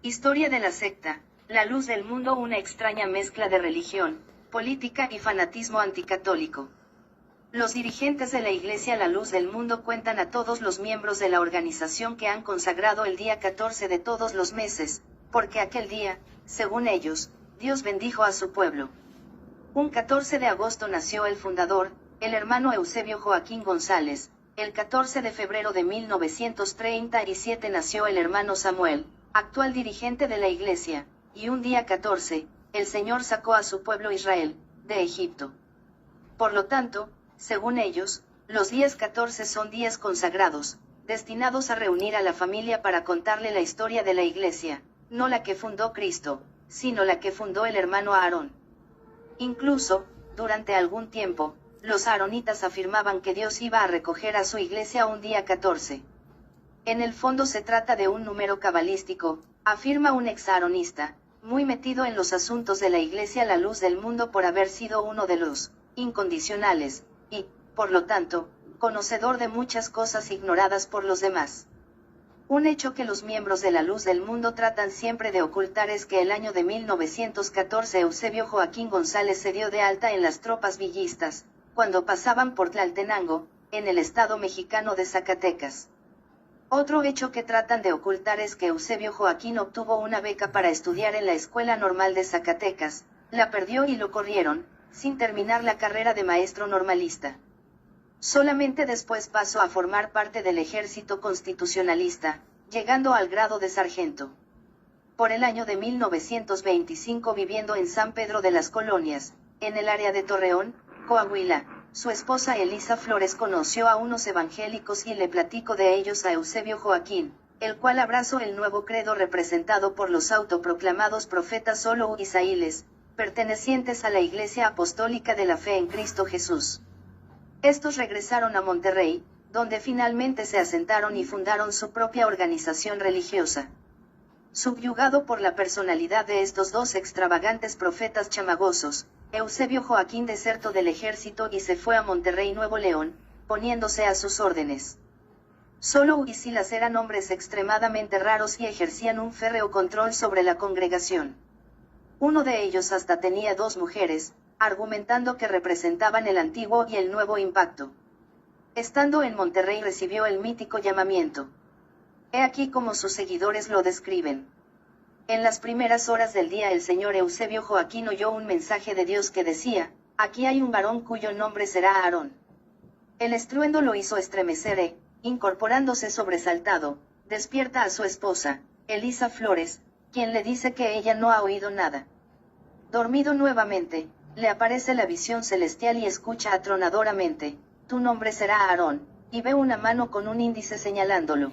Historia de la secta, la luz del mundo, una extraña mezcla de religión, política y fanatismo anticatólico. Los dirigentes de la Iglesia La Luz del Mundo cuentan a todos los miembros de la organización que han consagrado el día 14 de todos los meses, porque aquel día, según ellos, Dios bendijo a su pueblo. Un 14 de agosto nació el fundador, el hermano Eusebio Joaquín González. El 14 de febrero de 1937 nació el hermano Samuel, actual dirigente de la Iglesia, y un día 14, el Señor sacó a su pueblo Israel, de Egipto. Por lo tanto, según ellos, los días 14 son días consagrados, destinados a reunir a la familia para contarle la historia de la Iglesia, no la que fundó Cristo, sino la que fundó el hermano Aarón. Incluso, durante algún tiempo, los aaronitas afirmaban que Dios iba a recoger a su Iglesia un día 14. En el fondo se trata de un número cabalístico, afirma un ex-aaronista, muy metido en los asuntos de la Iglesia La Luz del Mundo por haber sido uno de los incondicionales, y, por lo tanto, conocedor de muchas cosas ignoradas por los demás. Un hecho que los miembros de La Luz del Mundo tratan siempre de ocultar es que el año de 1914 Eusebio Joaquín González se dio de alta en las tropas villistas, cuando pasaban por Tlaltenango, en el estado mexicano de Zacatecas. Otro hecho que tratan de ocultar es que Eusebio Joaquín obtuvo una beca para estudiar en la Escuela Normal de Zacatecas, la perdió y lo corrieron, sin terminar la carrera de maestro normalista. Solamente después pasó a formar parte del ejército constitucionalista, llegando al grado de sargento. Por el año de 1925 viviendo en San Pedro de las Colonias, en el área de Torreón, Coahuila, su esposa Elisa Flores conoció a unos evangélicos y le platicó de ellos a Eusebio Joaquín, el cual abrazó el nuevo credo representado por los autoproclamados profetas Solo y Sailes, pertenecientes a la Iglesia Apostólica de la Fe en Cristo Jesús. Estos regresaron a Monterrey, donde finalmente se asentaron y fundaron su propia organización religiosa. Subyugado por la personalidad de estos dos extravagantes profetas chamagosos, Eusebio Joaquín desertó del ejército y se fue a Monterrey, Nuevo León, poniéndose a sus órdenes. Solo y Silas eran hombres extremadamente raros y ejercían un férreo control sobre la congregación. Uno de ellos hasta tenía 2 mujeres, argumentando que representaban el antiguo y el nuevo impacto. Estando en Monterrey recibió el mítico llamamiento. He aquí como sus seguidores lo describen. En las primeras horas del día el señor Eusebio Joaquín oyó un mensaje de Dios que decía, aquí hay un varón cuyo nombre será Aarón. El estruendo lo hizo estremecer incorporándose sobresaltado, despierta a su esposa, Elisa Flores, quien le dice que ella no ha oído nada. Dormido nuevamente, le aparece la visión celestial y escucha atronadoramente, tu nombre será Aarón, y ve una mano con un índice señalándolo.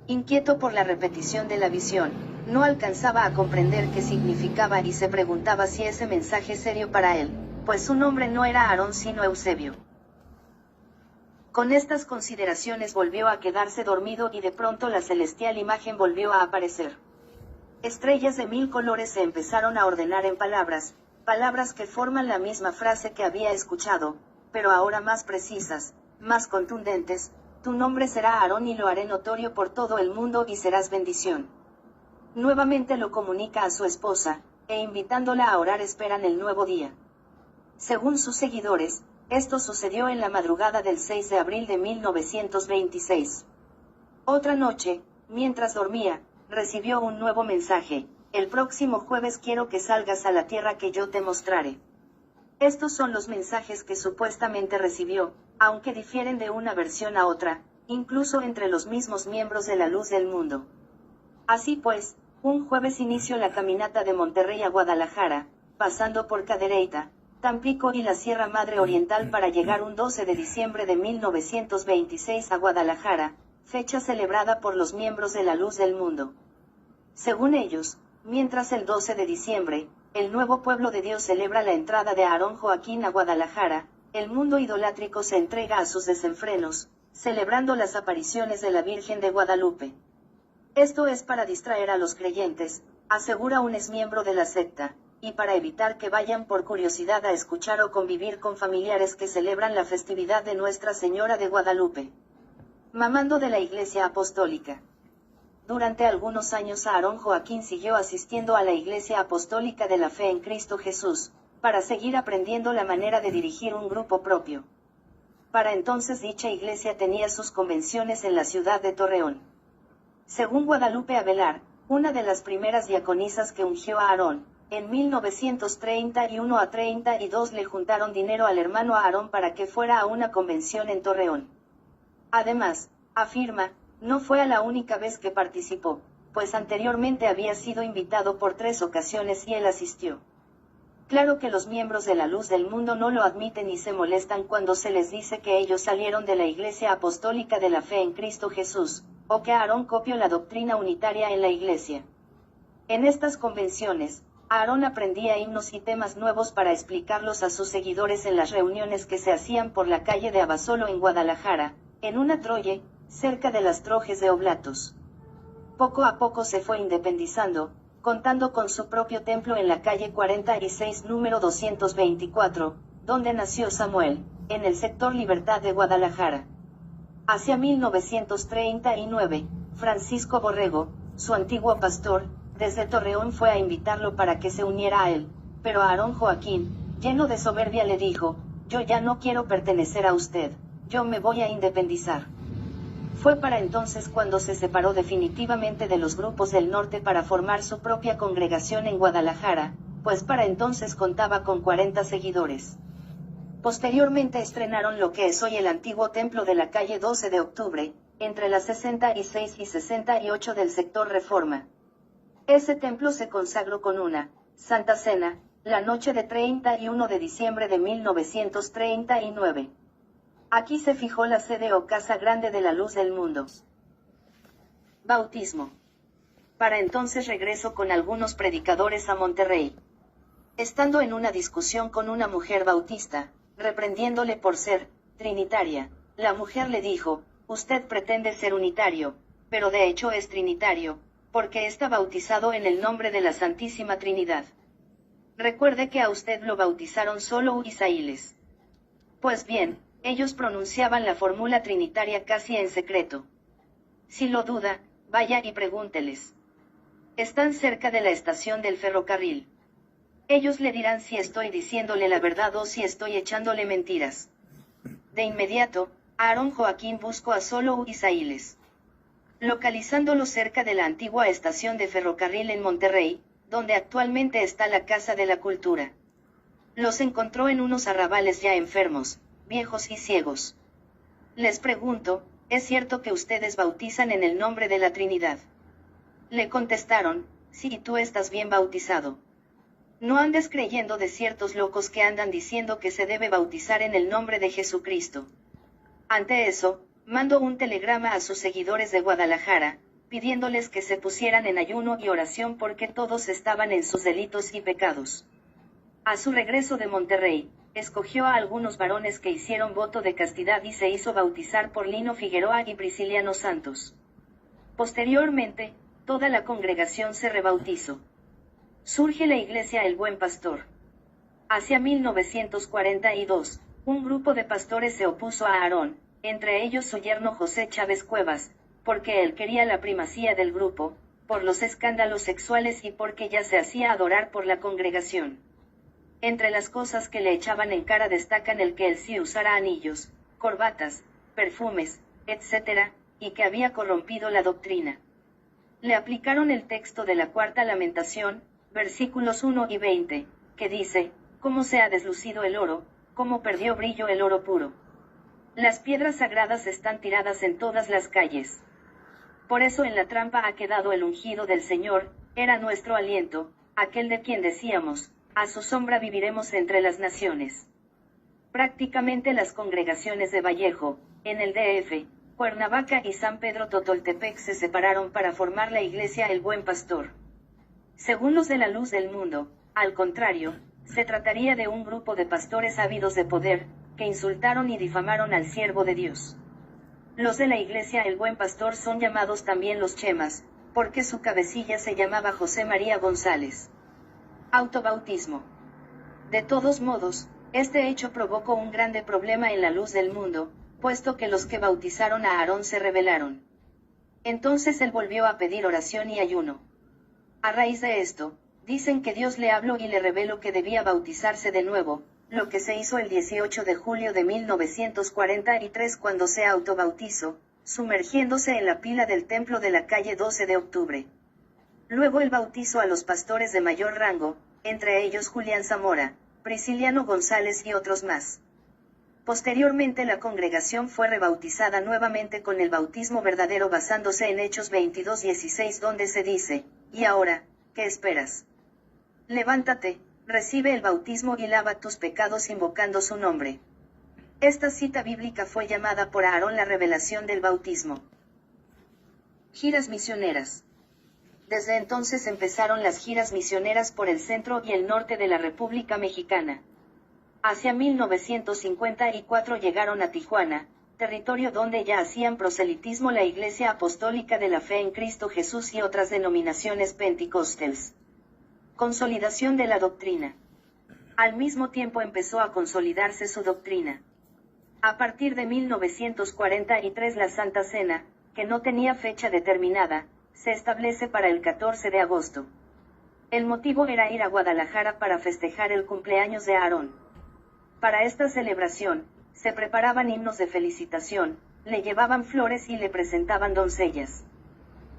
Inquieto por la repetición de la visión, no alcanzaba a comprender qué significaba y se preguntaba si ese mensaje serio para él, pues su nombre no era Aarón sino Eusebio. Con estas consideraciones volvió a quedarse dormido y de pronto la celestial imagen volvió a aparecer. Estrellas de 1000 colores se empezaron a ordenar en palabras que forman la misma frase que había escuchado, pero ahora más precisas, más contundentes. Tu nombre será Aarón y lo haré notorio por todo el mundo y serás bendición. Nuevamente lo comunica a su esposa, e invitándola a orar esperan el nuevo día. Según sus seguidores, esto sucedió en la madrugada del 6 de abril de 1926. Otra noche, mientras dormía, recibió un nuevo mensaje. El próximo jueves quiero que salgas a la tierra que yo te mostraré. Estos son los mensajes que supuestamente recibió, aunque difieren de una versión a otra, incluso entre los mismos miembros de La Luz del Mundo. Así pues, un jueves inició la caminata de Monterrey a Guadalajara, pasando por Cadereyta, Tampico y la Sierra Madre Oriental para llegar un 12 de diciembre de 1926 a Guadalajara, fecha celebrada por los miembros de La Luz del Mundo. Según ellos, mientras el 12 de diciembre, el nuevo pueblo de Dios celebra la entrada de Aarón Joaquín a Guadalajara, el mundo idolátrico se entrega a sus desenfrenos, celebrando las apariciones de la Virgen de Guadalupe. Esto es para distraer a los creyentes, asegura un exmiembro de la secta, y para evitar que vayan por curiosidad a escuchar o convivir con familiares que celebran la festividad de Nuestra Señora de Guadalupe. Mamando de la Iglesia Apostólica. Durante algunos años Aarón Joaquín siguió asistiendo a la Iglesia Apostólica de la Fe en Cristo Jesús, para seguir aprendiendo la manera de dirigir un grupo propio. Para entonces dicha iglesia tenía sus convenciones en la ciudad de Torreón. Según Guadalupe Avelar, una de las primeras diaconisas que ungió a Aarón, en 1931 a 32 le juntaron dinero al hermano Aarón para que fuera a una convención en Torreón. Además, afirma, no fue a la única vez que participó, pues anteriormente había sido invitado por 3 ocasiones y él asistió. Claro que los miembros de la Luz del Mundo no lo admiten y se molestan cuando se les dice que ellos salieron de la Iglesia Apostólica de la Fe en Cristo Jesús, o que Aarón copió la doctrina unitaria en la Iglesia. En estas convenciones, Aarón aprendía himnos y temas nuevos para explicarlos a sus seguidores en las reuniones que se hacían por la calle de Abasolo en Guadalajara, en una troye, cerca de las trojes de Oblatos. Poco a poco se fue independizando, contando con su propio templo en la calle 46 número 224, donde nació Samuel, en el sector Libertad de Guadalajara. Hacia 1939, Francisco Borrego, su antiguo pastor, desde Torreón fue a invitarlo para que se uniera a él, pero Aarón Joaquín, lleno de soberbia le dijo, yo ya no quiero pertenecer a usted, yo me voy a independizar. Fue para entonces cuando se separó definitivamente de los grupos del norte para formar su propia congregación en Guadalajara, pues para entonces contaba con 40 seguidores. Posteriormente estrenaron lo que es hoy el antiguo templo de la calle 12 de octubre, entre las 66 y 68 del sector Reforma. Ese templo se consagró con una Santa Cena, la noche de 31 de diciembre de 1939. Aquí se fijó la sede o Casa Grande de la Luz del Mundo. Bautismo. Para entonces regresó con algunos predicadores a Monterrey. Estando en una discusión con una mujer bautista, reprendiéndole por ser trinitaria, la mujer le dijo, usted pretende ser unitario, pero de hecho es trinitario, porque está bautizado en el nombre de la Santísima Trinidad. Recuerde que a usted lo bautizaron solo huizaíles. Pues bien, ellos pronunciaban la fórmula trinitaria casi en secreto. Si lo duda, vaya y pregúnteles. Están cerca de la estación del ferrocarril. Ellos le dirán si estoy diciéndole la verdad o si estoy echándole mentiras. De inmediato, Aarón Joaquín buscó a solo huizaíles. Localizándolo cerca de la antigua estación de ferrocarril en Monterrey, donde actualmente está la Casa de la Cultura. Los encontró en unos arrabales ya enfermos, viejos y ciegos. Les pregunto, ¿es cierto que ustedes bautizan en el nombre de la Trinidad? Le contestaron, sí, tú estás bien bautizado. No andes creyendo de ciertos locos que andan diciendo que se debe bautizar en el nombre de Jesucristo. Ante eso, mandó un telegrama a sus seguidores de Guadalajara, pidiéndoles que se pusieran en ayuno y oración porque todos estaban en sus delitos y pecados. A su regreso de Monterrey, escogió a algunos varones que hicieron voto de castidad y se hizo bautizar por Lino Figueroa y Prisciliano Santos. Posteriormente, toda la congregación se rebautizó. Surge la Iglesia El Buen Pastor. Hacia 1942, un grupo de pastores se opuso a Aarón, entre ellos su yerno José Chávez Cuevas, porque él quería la primacía del grupo, por los escándalos sexuales y porque ya se hacía adorar por la congregación. Entre las cosas que le echaban en cara destacan el que él sí usara anillos, corbatas, perfumes, etc., y que había corrompido la doctrina. Le aplicaron el texto de la Cuarta Lamentación, versículos 1 y 20, que dice, «Cómo se ha deslucido el oro, cómo perdió brillo el oro puro». Las piedras sagradas están tiradas en todas las calles. Por eso en la trampa ha quedado el ungido del Señor, era nuestro aliento, aquel de quien decíamos, a su sombra viviremos entre las naciones. Prácticamente las congregaciones de Vallejo, en el DF, Cuernavaca y San Pedro Totoltepec se separaron para formar la Iglesia El Buen Pastor. Según los de la Luz del Mundo, al contrario, se trataría de un grupo de pastores ávidos de poder, que insultaron y difamaron al siervo de Dios. Los de la Iglesia El Buen Pastor son llamados también los Chemas, porque su cabecilla se llamaba José María González. Autobautismo. De todos modos, este hecho provocó un grande problema en la Luz del Mundo, puesto que los que bautizaron a Aarón se rebelaron. Entonces él volvió a pedir oración y ayuno. A raíz de esto, dicen que Dios le habló y le reveló que debía bautizarse de nuevo, lo que se hizo el 18 de julio de 1943 cuando se autobautizó, sumergiéndose en la pila del templo de la calle 12 de octubre. Luego él bautizó a los pastores de mayor rango, entre ellos Julián Zamora, Prisciliano González y otros más. Posteriormente la congregación fue rebautizada nuevamente con el bautismo verdadero basándose en Hechos 22:16 donde se dice, y ahora, ¿qué esperas? Levántate, recibe el bautismo y lava tus pecados invocando su nombre. Esta cita bíblica fue llamada por Aarón la revelación del bautismo. Giras misioneras. Desde entonces empezaron las giras misioneras por el centro y el norte de la República Mexicana. Hacia 1954 llegaron a Tijuana, territorio donde ya hacían proselitismo la Iglesia Apostólica de la Fe en Cristo Jesús y otras denominaciones pentecostales. Consolidación de la doctrina. Al mismo tiempo empezó a consolidarse su doctrina. A partir de 1943 la Santa Cena, que no tenía fecha determinada, se establece para el 14 de agosto. El motivo era ir a Guadalajara para festejar el cumpleaños de Aarón. Para esta celebración, se preparaban himnos de felicitación, le llevaban flores y le presentaban doncellas.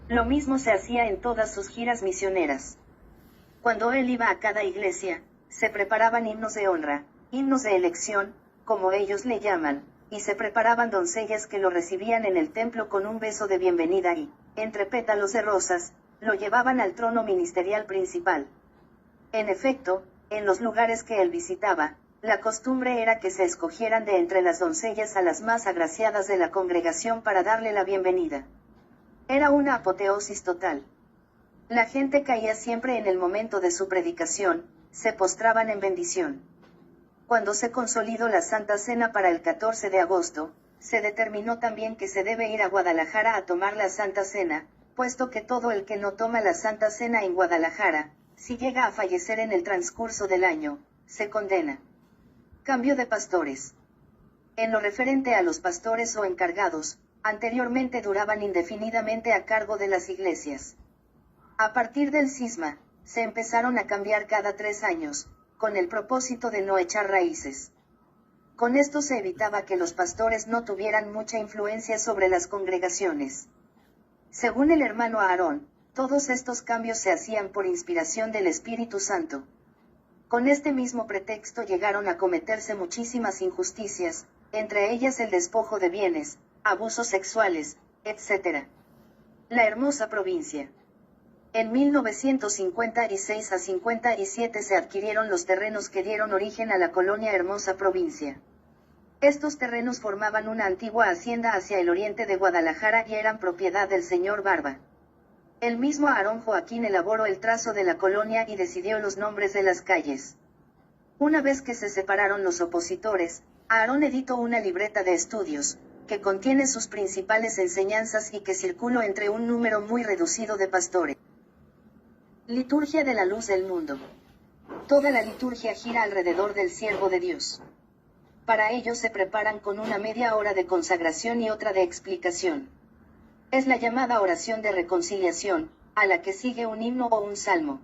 Lo mismo se hacía en todas sus giras misioneras. Cuando él iba a cada iglesia, se preparaban himnos de honra, himnos de elección, como ellos le llaman, y se preparaban doncellas que lo recibían en el templo con un beso de bienvenida y, entre pétalos de rosas, lo llevaban al trono ministerial principal. En efecto, en los lugares que él visitaba, la costumbre era que se escogieran de entre las doncellas a las más agraciadas de la congregación para darle la bienvenida. Era una apoteosis total. La gente caía siempre en el momento de su predicación, se postraban en bendición. Cuando se consolidó la Santa Cena para el 14 de agosto, se determinó también que se debe ir a Guadalajara a tomar la Santa Cena, puesto que todo el que no toma la Santa Cena en Guadalajara, si llega a fallecer en el transcurso del año, se condena. Cambio de pastores. En lo referente a los pastores o encargados, anteriormente duraban indefinidamente a cargo de las iglesias. A partir del cisma, se empezaron a cambiar cada 3 años, con el propósito de no echar raíces. Con esto se evitaba que los pastores no tuvieran mucha influencia sobre las congregaciones. Según el hermano Aarón, todos estos cambios se hacían por inspiración del Espíritu Santo. Con este mismo pretexto llegaron a cometerse muchísimas injusticias, entre ellas el despojo de bienes, abusos sexuales, etc. La hermosa provincia. En 1956 a 57 se adquirieron los terrenos que dieron origen a la colonia Hermosa Provincia. Estos terrenos formaban una antigua hacienda hacia el oriente de Guadalajara y eran propiedad del señor Barba. El mismo Aarón Joaquín elaboró el trazo de la colonia y decidió los nombres de las calles. Una vez que se separaron los opositores, Aarón editó una libreta de estudios, que contiene sus principales enseñanzas y que circuló entre un número muy reducido de pastores. Liturgia de la luz del mundo. Toda la liturgia gira alrededor del siervo de Dios. Para ello se preparan con una media hora de consagración y otra de explicación. Es la llamada oración de reconciliación, a la que sigue un himno o un salmo.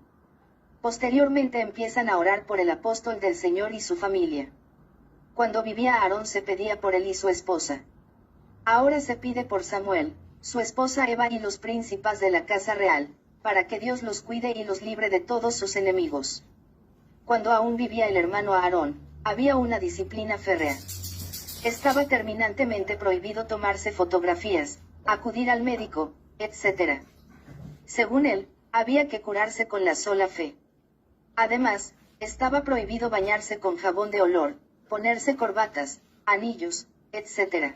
Posteriormente empiezan a orar por el apóstol del Señor y su familia. Cuando vivía Aarón se pedía por él y su esposa. Ahora se pide por Samuel, su esposa Eva y los príncipes de la casa real, para que Dios los cuide y los libre de todos sus enemigos. Cuando aún vivía el hermano Aarón, había una disciplina férrea. Estaba terminantemente prohibido tomarse fotografías, acudir al médico, etc. Según él, había que curarse con la sola fe. Además, estaba prohibido bañarse con jabón de olor, ponerse corbatas, anillos, etc.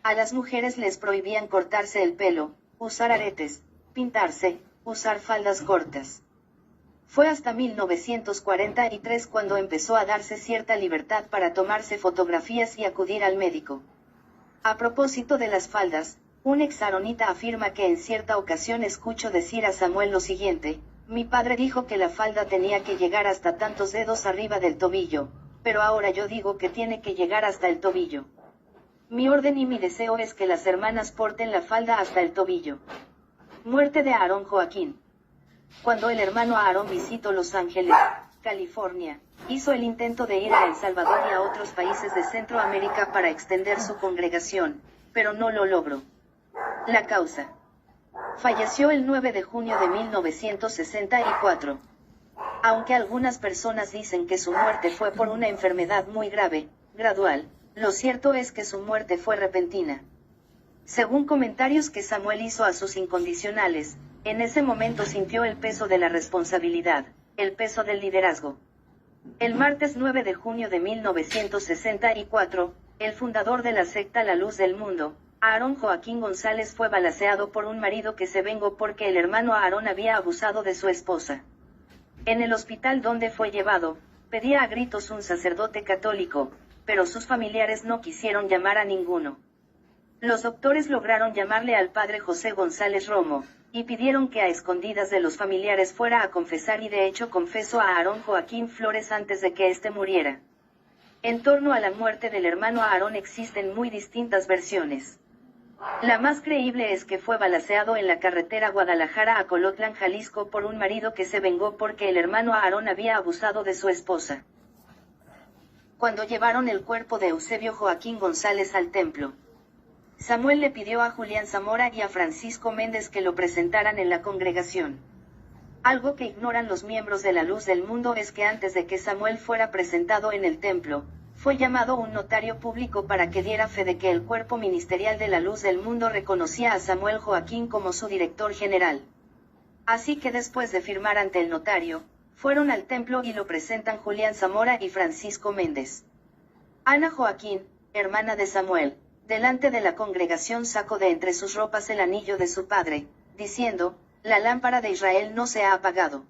A las mujeres les prohibían cortarse el pelo, usar aretes, pintarse, usar faldas cortas. Fue hasta 1943 cuando empezó a darse cierta libertad para tomarse fotografías y acudir al médico. A propósito de las faldas, un ex-aronita afirma que en cierta ocasión escuchó decir a Samuel lo siguiente: mi padre dijo que la falda tenía que llegar hasta tantos dedos arriba del tobillo, pero ahora yo digo que tiene que llegar hasta el tobillo. Mi orden y mi deseo es que las hermanas porten la falda hasta el tobillo. Muerte de Aarón Joaquín. Cuando el hermano Aarón visitó Los Ángeles, California, hizo el intento de ir a El Salvador y a otros países de Centroamérica para extender su congregación, pero no lo logró. La causa. Falleció el 9 de junio de 1964. Aunque algunas personas dicen que su muerte fue por una enfermedad muy grave, gradual, lo cierto es que su muerte fue repentina. Según comentarios que Samuel hizo a sus incondicionales, en ese momento sintió el peso de la responsabilidad, el peso del liderazgo. El martes 9 de junio de 1964, el fundador de la secta La Luz del Mundo, Aarón Joaquín González, fue balaceado por un marido que se vengó porque el hermano Aarón había abusado de su esposa. En el hospital donde fue llevado, pedía a gritos un sacerdote católico, pero sus familiares no quisieron llamar a ninguno. Los doctores lograron llamarle al padre José González Romo, y pidieron que a escondidas de los familiares fuera a confesar, y de hecho confesó a Aarón Joaquín Flores antes de que éste muriera. En torno a la muerte del hermano Aarón existen muy distintas versiones. La más creíble es que fue balaceado en la carretera Guadalajara a Colotlán, Jalisco, por un marido que se vengó porque el hermano Aarón había abusado de su esposa. Cuando llevaron el cuerpo de Eusebio Joaquín González al templo, Samuel le pidió a Julián Zamora y a Francisco Méndez que lo presentaran en la congregación. Algo que ignoran los miembros de La Luz del Mundo es que antes de que Samuel fuera presentado en el templo, fue llamado un notario público para que diera fe de que el cuerpo ministerial de La Luz del Mundo reconocía a Samuel Joaquín como su director general. Así que después de firmar ante el notario, fueron al templo y lo presentan Julián Zamora y Francisco Méndez. Ana Joaquín, hermana de Samuel, delante de la congregación sacó de entre sus ropas el anillo de su padre, diciendo: «La lámpara de Israel no se ha apagado.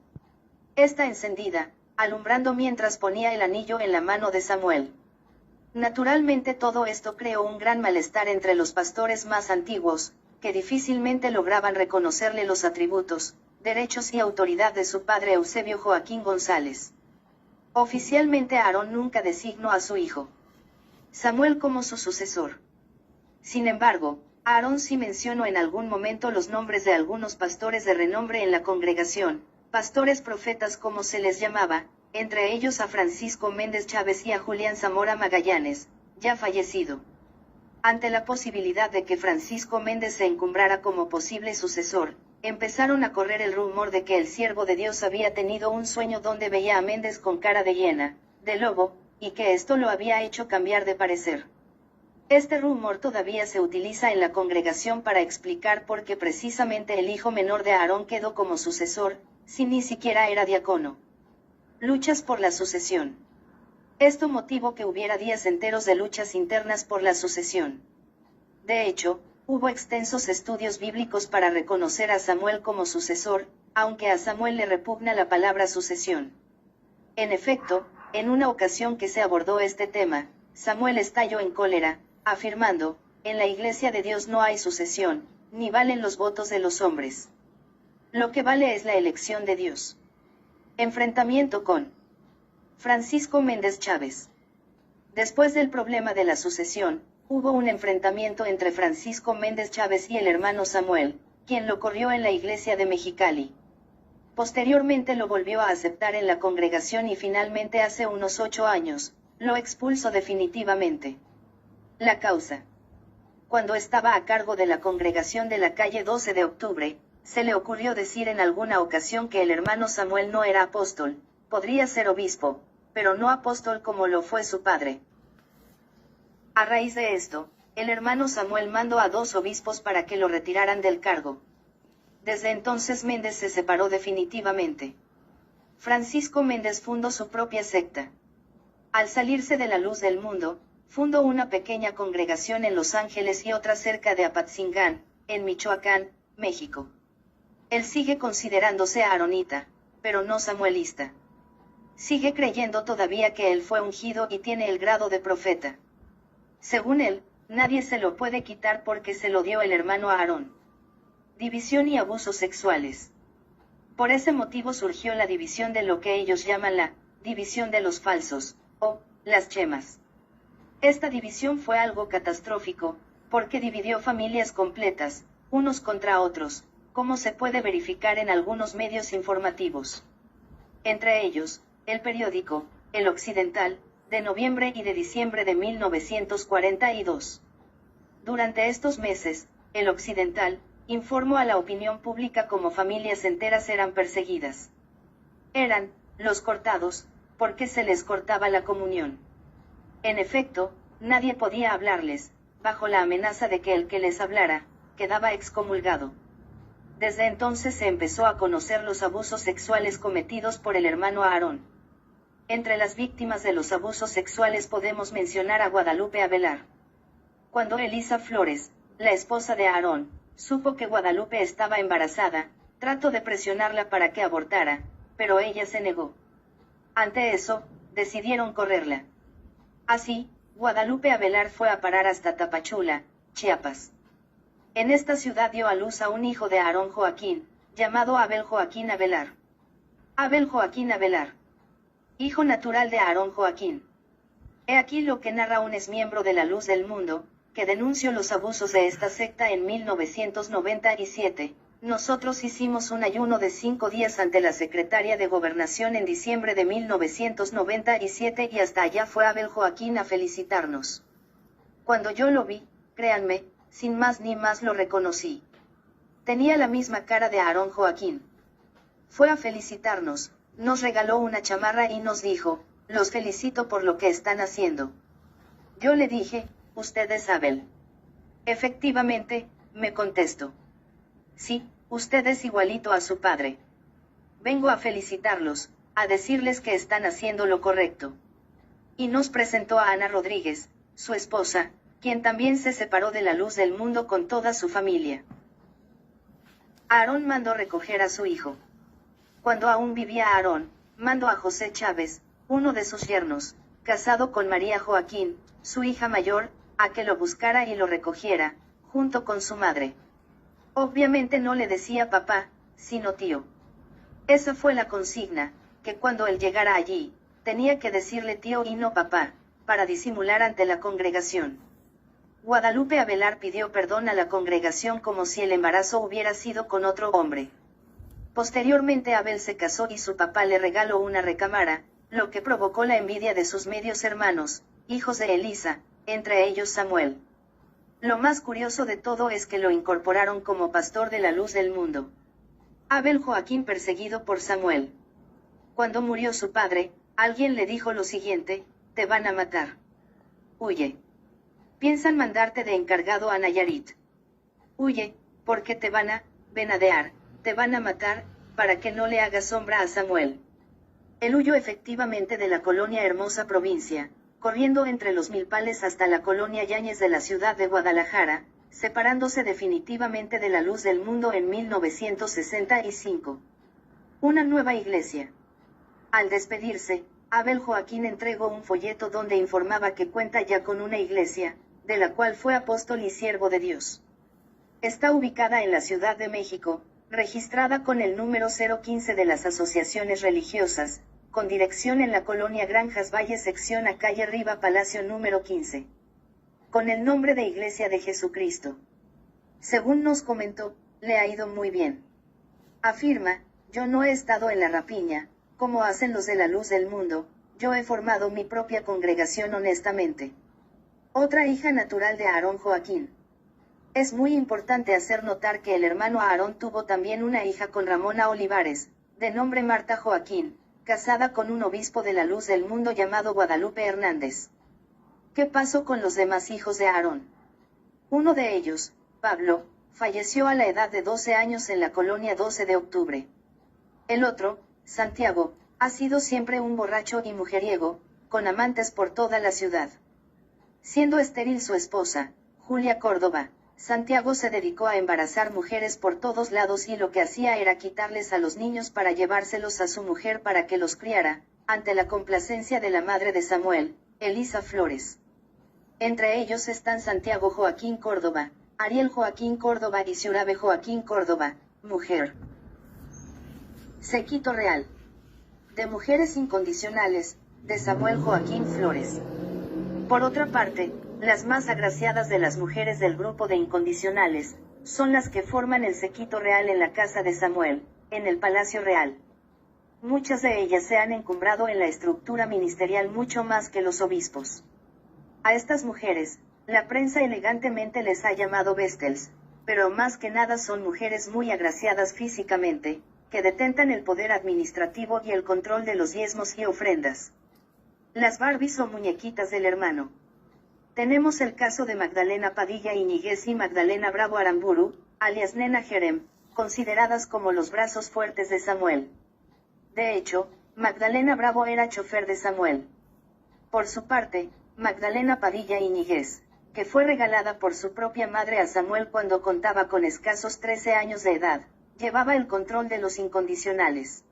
Está encendida», alumbrando mientras ponía el anillo en la mano de Samuel. Naturalmente todo esto creó un gran malestar entre los pastores más antiguos, que difícilmente lograban reconocerle los atributos, derechos y autoridad de su padre Eusebio Joaquín González. Oficialmente Aarón nunca designó a su hijo Samuel como su sucesor. Sin embargo, Aarón sí mencionó en algún momento los nombres de algunos pastores de renombre en la congregación, pastores profetas como se les llamaba, entre ellos a Francisco Méndez Chávez y a Julián Zamora Magallanes, ya fallecido. Ante la posibilidad de que Francisco Méndez se encumbrara como posible sucesor, empezaron a correr el rumor de que el siervo de Dios había tenido un sueño donde veía a Méndez con cara de hiena, de lobo, y que esto lo había hecho cambiar de parecer. Este rumor todavía se utiliza en la congregación para explicar por qué precisamente el hijo menor de Aarón quedó como sucesor, si ni siquiera era diácono. Luchas por la sucesión. Esto motivó que hubiera días enteros de luchas internas por la sucesión. De hecho, hubo extensos estudios bíblicos para reconocer a Samuel como sucesor, aunque a Samuel le repugna la palabra sucesión. En efecto, en una ocasión que se abordó este tema, Samuel estalló en cólera, afirmando: «En la Iglesia de Dios no hay sucesión, ni valen los votos de los hombres. Lo que vale es la elección de Dios». Enfrentamiento con Francisco Méndez Chávez. Después del problema de la sucesión, hubo un enfrentamiento entre Francisco Méndez Chávez y el hermano Samuel, quien lo corrió en la iglesia de Mexicali. Posteriormente lo volvió a aceptar en la congregación y finalmente hace unos 8 años, lo expulsó definitivamente. La causa. Cuando estaba a cargo de la congregación de la calle 12 de octubre, se le ocurrió decir en alguna ocasión que el hermano Samuel no era apóstol, podría ser obispo, pero no apóstol como lo fue su padre. A raíz de esto, el hermano Samuel mandó a 2 obispos para que lo retiraran del cargo. Desde entonces Méndez se separó definitivamente. Francisco Méndez fundó su propia secta. Al salirse de La Luz del Mundo, fundó una pequeña congregación en Los Ángeles y otra cerca de Apatzingán, en Michoacán, México. Él sigue considerándose aaronita, pero no samuelista. Sigue creyendo todavía que él fue ungido y tiene el grado de profeta. Según él, nadie se lo puede quitar porque se lo dio el hermano Aarón. División y abusos sexuales. Por ese motivo surgió la división de lo que ellos llaman la división de los falsos, o las chemas. Esta división fue algo catastrófico, porque dividió familias completas, unos contra otros, como se puede verificar en algunos medios informativos. Entre ellos, el periódico, El Occidental, de noviembre y de diciembre de 1942. Durante estos meses, El Occidental informó a la opinión pública cómo familias enteras eran perseguidas. Eran los cortados, porque se les cortaba la comunión. En efecto, nadie podía hablarles, bajo la amenaza de que el que les hablara, quedaba excomulgado. Desde entonces se empezó a conocer los abusos sexuales cometidos por el hermano Aarón. Entre las víctimas de los abusos sexuales podemos mencionar a Guadalupe Avelar. Cuando Elisa Flores, la esposa de Aarón, supo que Guadalupe estaba embarazada, trató de presionarla para que abortara, pero ella se negó. Ante eso, decidieron correrla. Así, Guadalupe Avelar fue a parar hasta Tapachula, Chiapas. En esta ciudad dio a luz a un hijo de Aarón Joaquín, llamado Abel Joaquín Avelar. Abel Joaquín Avelar. Hijo natural de Aarón Joaquín. He aquí lo que narra un exmiembro de la Luz del Mundo, que denunció los abusos de esta secta en 1997. Nosotros hicimos un ayuno de 5 días ante la secretaria de Gobernación en diciembre de 1997 y hasta allá fue Abel Joaquín a felicitarnos. Cuando yo lo vi, créanme, sin más ni más lo reconocí. Tenía la misma cara de Aarón Joaquín. Fue a felicitarnos, nos regaló una chamarra y nos dijo, los felicito por lo que están haciendo. Yo le dije, usted es Abel. Efectivamente, me contestó. Sí, usted es igualito a su padre. Vengo a felicitarlos, a decirles que están haciendo lo correcto. Y nos presentó a Ana Rodríguez, su esposa, quien también se separó de la Luz del Mundo con toda su familia. Aarón mandó recoger a su hijo. Cuando aún vivía Aarón, mandó a José Chávez, uno de sus yernos, casado con María Joaquín, su hija mayor, a que lo buscara y lo recogiera, junto con su madre. Obviamente no le decía papá, sino tío. Esa fue la consigna, que cuando él llegara allí, tenía que decirle tío y no papá, para disimular ante la congregación. Guadalupe Avelar pidió perdón a la congregación como si el embarazo hubiera sido con otro hombre. Posteriormente Abel se casó y su papá le regaló una recámara, lo que provocó la envidia de sus medios hermanos, hijos de Elisa, entre ellos Samuel. Lo más curioso de todo es que lo incorporaron como pastor de la Luz del Mundo. Abel Joaquín perseguido por Samuel. Cuando murió su padre, alguien le dijo lo siguiente, te van a matar. Huye. Piensan mandarte de encargado a Nayarit. Huye, porque te van a venadear, te van a matar, para que no le hagas sombra a Samuel. Él huyó efectivamente de la colonia Hermosa Provincia, corriendo entre los milpales hasta la colonia Yáñez de la ciudad de Guadalajara, separándose definitivamente de la Luz del Mundo en 1965. Una nueva iglesia. Al despedirse, Abel Joaquín entregó un folleto donde informaba que cuenta ya con una iglesia, de la cual fue apóstol y siervo de Dios. Está ubicada en la Ciudad de México, registrada con el número 015 de las asociaciones religiosas, con dirección en la colonia Granjas Valle sección a calle Riva Palacio número 15. Con el nombre de Iglesia de Jesucristo. Según nos comentó, le ha ido muy bien. Afirma, yo no he estado en la rapiña, como hacen los de la Luz del Mundo, yo he formado mi propia congregación honestamente. Otra hija natural de Aarón Joaquín. Es muy importante hacer notar que el hermano Aarón tuvo también una hija con Ramona Olivares, de nombre Marta Joaquín, casada con un obispo de la Luz del Mundo llamado Guadalupe Hernández. ¿Qué pasó con los demás hijos de Aarón? Uno de ellos, Pablo, falleció a la edad de 12 años en la colonia 12 de octubre. El otro, Santiago, ha sido siempre un borracho y mujeriego, con amantes por toda la ciudad. Siendo estéril su esposa, Julia Córdoba, Santiago se dedicó a embarazar mujeres por todos lados y lo que hacía era quitarles a los niños para llevárselos a su mujer para que los criara, ante la complacencia de la madre de Samuel, Elisa Flores. Entre ellos están Santiago Joaquín Córdoba, Ariel Joaquín Córdoba y Ciurabe Joaquín Córdoba, mujer. Séquito real. De mujeres incondicionales, de Samuel Joaquín Flores. Por otra parte, las más agraciadas de las mujeres del grupo de incondicionales, son las que forman el séquito real en la casa de Samuel, en el palacio real. Muchas de ellas se han encumbrado en la estructura ministerial mucho más que los obispos. A estas mujeres, la prensa elegantemente les ha llamado Vestels, pero más que nada son mujeres muy agraciadas físicamente, que detentan el poder administrativo y el control de los diezmos y ofrendas. Las Barbies o muñequitas del hermano. Tenemos el caso de Magdalena Padilla Iñiguez y Magdalena Bravo Aramburu, alias Nena Jerem, consideradas como los brazos fuertes de Samuel. De hecho, Magdalena Bravo era chofer de Samuel. Por su parte, Magdalena Padilla Iñiguez, que fue regalada por su propia madre a Samuel cuando contaba con escasos 13 años de edad, llevaba el control de los incondicionales.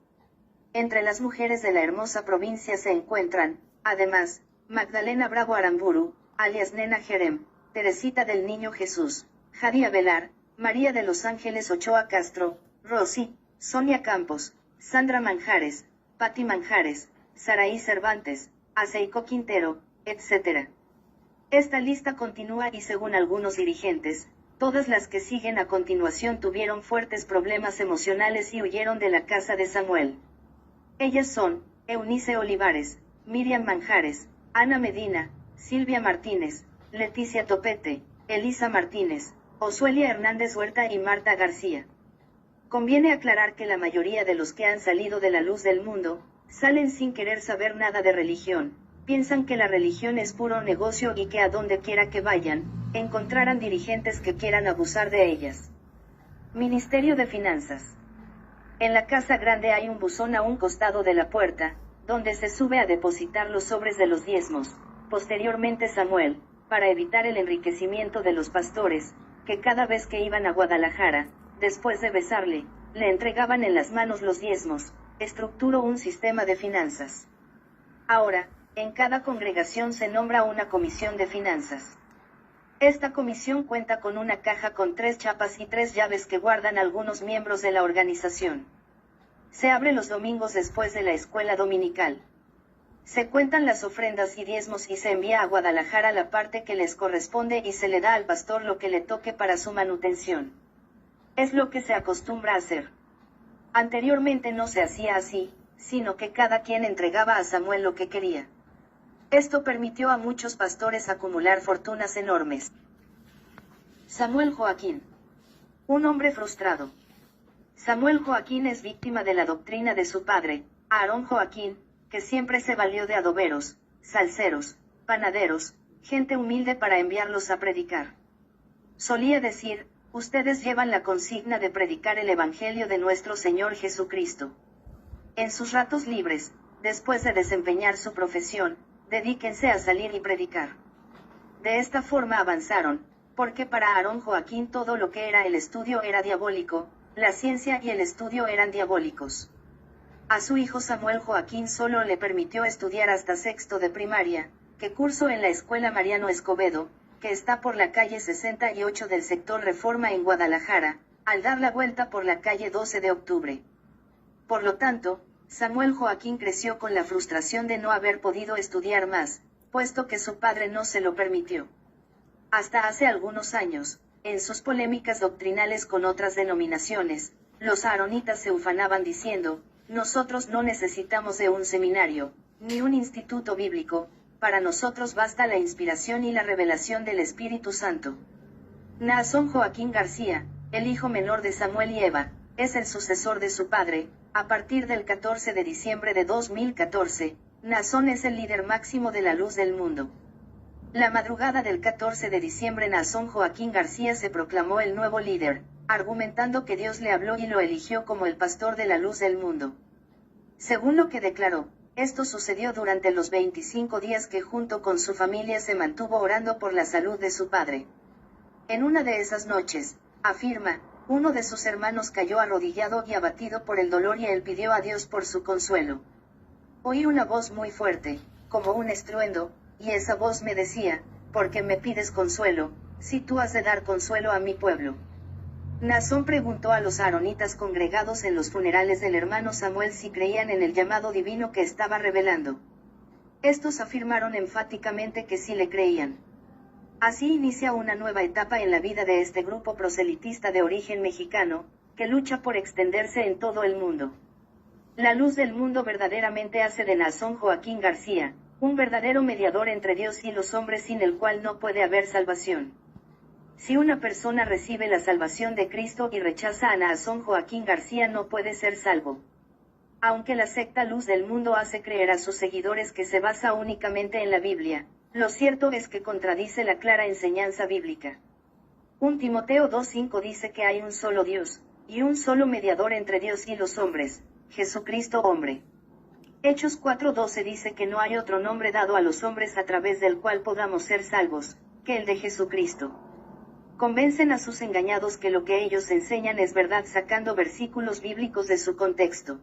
Entre las mujeres de la hermosa provincia se encuentran, además, Magdalena Bravo Aramburu, alias Nena Jerem, Teresita del Niño Jesús, Jadia Velar, María de los Ángeles Ochoa Castro, Rosy, Sonia Campos, Sandra Manjares, Patti Manjares, Saraí Cervantes, Aceico Quintero, etc. Esta lista continúa y según algunos dirigentes, todas las que siguen a continuación tuvieron fuertes problemas emocionales y huyeron de la casa de Samuel. Ellas son, Eunice Olivares, Miriam Manjares, Ana Medina, Silvia Martínez, Leticia Topete, Elisa Martínez, Osuelia Hernández Huerta y Marta García. Conviene aclarar que la mayoría de los que han salido de la luz del mundo, salen sin querer saber nada de religión, piensan que la religión es puro negocio y que a donde quiera que vayan, encontrarán dirigentes que quieran abusar de ellas. Ministerio de Finanzas. En la Casa Grande hay un buzón a un costado de la puerta, donde se sube a depositar los sobres de los diezmos. Posteriormente Samuel, para evitar el enriquecimiento de los pastores, que cada vez que iban a Guadalajara, después de besarle, le entregaban en las manos los diezmos, estructuró un sistema de finanzas. Ahora, en cada congregación se nombra una comisión de finanzas. Esta comisión cuenta con una caja con 3 chapas y 3 llaves que guardan algunos miembros de la organización. Se abre los domingos después de la escuela dominical. Se cuentan las ofrendas y diezmos y se envía a Guadalajara la parte que les corresponde y se le da al pastor lo que le toque para su manutención. Es lo que se acostumbra a hacer. Anteriormente no se hacía así, sino que cada quien entregaba a Samuel lo que quería. Esto permitió a muchos pastores acumular fortunas enormes. Samuel Joaquín. Un hombre frustrado. Samuel Joaquín es víctima de la doctrina de su padre, Aarón Joaquín, que siempre se valió de adoberos, salseros, panaderos, gente humilde para enviarlos a predicar. Solía decir, ustedes llevan la consigna de predicar el Evangelio de nuestro Señor Jesucristo. En sus ratos libres, después de desempeñar su profesión, dedíquense a salir y predicar. De esta forma avanzaron, porque para Aarón Joaquín todo lo que era el estudio era diabólico, la ciencia y el estudio eran diabólicos. A su hijo Samuel Joaquín solo le permitió estudiar hasta sexto de primaria, que cursó en la Escuela Mariano Escobedo, que está por la calle 68 del sector Reforma en Guadalajara, al dar la vuelta por la calle 12 de octubre. Por lo tanto, Samuel Joaquín creció con la frustración de no haber podido estudiar más, puesto que su padre no se lo permitió. Hasta hace algunos años, en sus polémicas doctrinales con otras denominaciones, los aaronitas se ufanaban diciendo, nosotros no necesitamos de un seminario, ni un instituto bíblico, para nosotros basta la inspiración y la revelación del Espíritu Santo. Naasón Joaquín García, el hijo menor de Samuel y Eva, es el sucesor de su padre. A partir del 14 de diciembre de 2014, Naasón es el líder máximo de la luz del mundo. La madrugada del 14 de diciembre Naasón Joaquín García se proclamó el nuevo líder, argumentando que Dios le habló y lo eligió como el pastor de la luz del mundo. Según lo que declaró, esto sucedió durante los 25 días que junto con su familia se mantuvo orando por la salud de su padre. En una de esas noches, afirma, uno de sus hermanos cayó arrodillado y abatido por el dolor y él pidió a Dios por su consuelo. Oí una voz muy fuerte, como un estruendo, y esa voz me decía, ¿por qué me pides consuelo, si tú has de dar consuelo a mi pueblo? Naasón preguntó a los aaronitas congregados en los funerales del hermano Samuel si creían en el llamado divino que estaba revelando. Estos afirmaron enfáticamente que sí le creían. Así inicia una nueva etapa en la vida de este grupo proselitista de origen mexicano, que lucha por extenderse en todo el mundo. La luz del mundo verdaderamente hace de Naasón Joaquín García, un verdadero mediador entre Dios y los hombres sin el cual no puede haber salvación. Si una persona recibe la salvación de Cristo y rechaza a Naasón Joaquín García no puede ser salvo. Aunque la secta Luz del Mundo hace creer a sus seguidores que se basa únicamente en la Biblia, lo cierto es que contradice la clara enseñanza bíblica. 1 Timoteo 2:5 dice que hay un solo Dios, y un solo mediador entre Dios y los hombres, Jesucristo hombre. Hechos 4:12 dice que no hay otro nombre dado a los hombres a través del cual podamos ser salvos, que el de Jesucristo. Convencen a sus engañados que lo que ellos enseñan es verdad sacando versículos bíblicos de su contexto.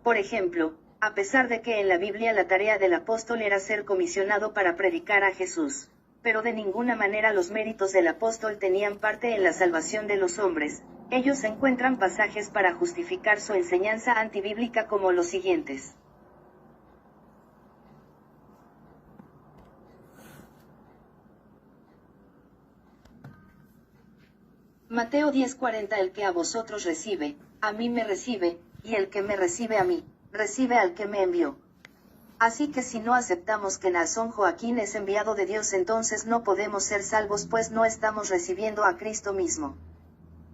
Por ejemplo, a pesar de que en la Biblia la tarea del apóstol era ser comisionado para predicar a Jesús, pero de ninguna manera los méritos del apóstol tenían parte en la salvación de los hombres, ellos encuentran pasajes para justificar su enseñanza antibíblica como los siguientes. Mateo 10:40 El que a vosotros recibe, a mí me recibe, y el que me recibe a mí, recibe al que me envió. Así que si no aceptamos que Naasón Joaquín es enviado de Dios entonces no podemos ser salvos pues no estamos recibiendo a Cristo mismo.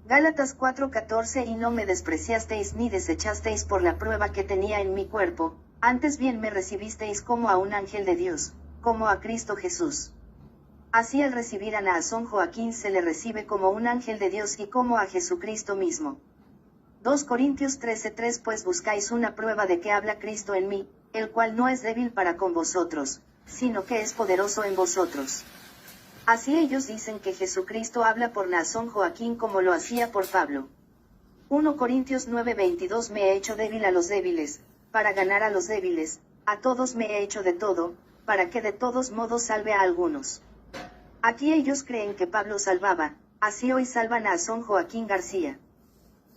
Gálatas 4:14 Y no me despreciasteis ni desechasteis por la prueba que tenía en mi cuerpo, antes bien me recibisteis como a un ángel de Dios, como a Cristo Jesús. Así al recibir a Naasón Joaquín se le recibe como un ángel de Dios y como a Jesucristo mismo. 2 Corintios 13:3 Pues buscáis una prueba de que habla Cristo en mí, el cual no es débil para con vosotros, sino que es poderoso en vosotros. Así ellos dicen que Jesucristo habla por Naasón Joaquín como lo hacía por Pablo. 1 Corintios 9:22 Me he hecho débil a los débiles, para ganar a los débiles, a todos me he hecho de todo, para que de todos modos salve a algunos. Aquí ellos creen que Pablo salvaba, así hoy salva Naasón Joaquín García.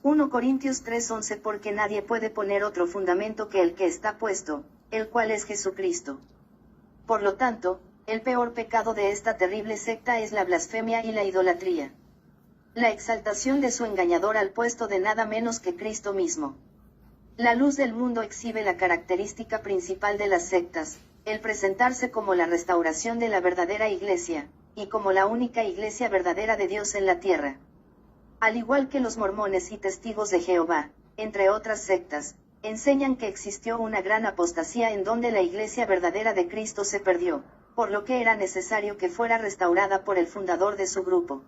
1 Corintios 3:11 Porque nadie puede poner otro fundamento que el que está puesto, el cual es Jesucristo. Por lo tanto, el peor pecado de esta terrible secta es la blasfemia y la idolatría. La exaltación de su engañador al puesto de nada menos que Cristo mismo. La luz del mundo exhibe la característica principal de las sectas, el presentarse como la restauración de la verdadera iglesia, y como la única iglesia verdadera de Dios en la tierra. Al igual que los mormones y testigos de Jehová, entre otras sectas, enseñan que existió una gran apostasía en donde la iglesia verdadera de Cristo se perdió, por lo que era necesario que fuera restaurada por el fundador de su grupo.